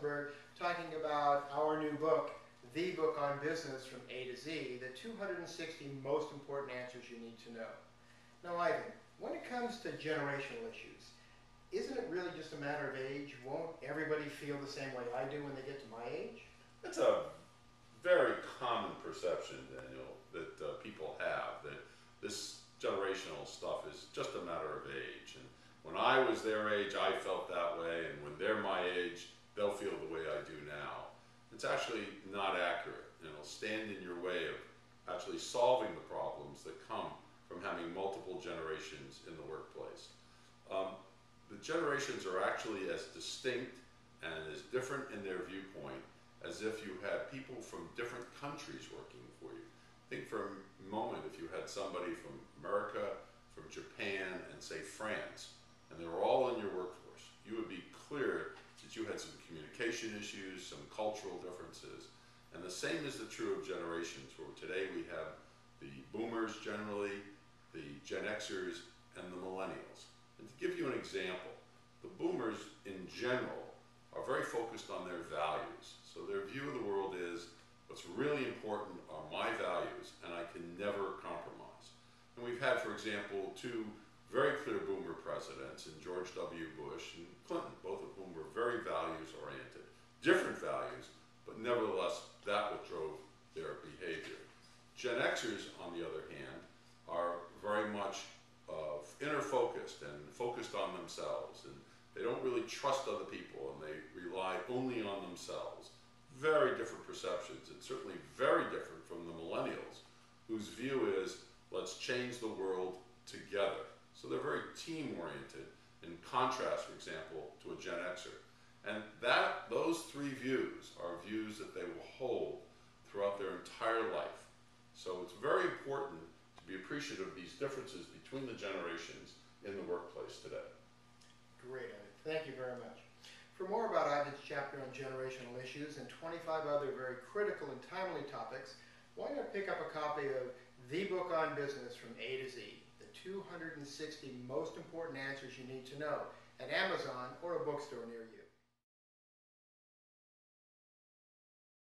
Rosenberg, talking about our new book, The Book on Business from A to Z, the 260 most important answers you need to know. Now, Ivan, when it comes to generational issues, isn't it really just a matter of age? Won't everybody feel the same way I do when they get to my age? That's a very common perception, Daniel, that people have, that this generational stuff is just a matter of age. And when I was their age, I felt that way, and when they're my age, they'll feel the way I do now. It's actually not accurate, and it'll stand in your way of actually solving the problems that come from having multiple generations in the workplace. The generations are actually as distinct and as different in their viewpoint as if you had people from different countries working for you. Think for a moment if you had somebody from America, from Japan, and say France, and they were all in your workforce. You would be clear that you had some communication issues, some cultural differences, and the same is true of generations, where today we have the boomers generally, the Gen Xers, and the millennials. And to give you an example, the boomers in general are very focused on their values. So their view of the world is, what's really important are my values, and I can never compromise. And we've had, for example, two very clear boomer presidents in George W. Bush and Clinton, both of whom were very values-oriented. Different values, but nevertheless, that what drove their behavior. Gen Xers, on the other hand, are very much inner-focused and focused on themselves, and they don't really trust other people, and they rely only on themselves. Very different perceptions, and certainly very different from the millennials, whose view is, let's change the world together. So they're very team-oriented, in contrast, for example, to a Gen Xer. And those three views are views that they will hold throughout their entire life. So it's very important to be appreciative of these differences between the generations in the workplace today. Great, Ivan. Thank you very much. For more about Ivan's chapter on generational issues and 25 other very critical and timely topics, why not pick up a copy of The Book on Business from A to Z, the 260 most important answers you need to know, at Amazon or a bookstore near you.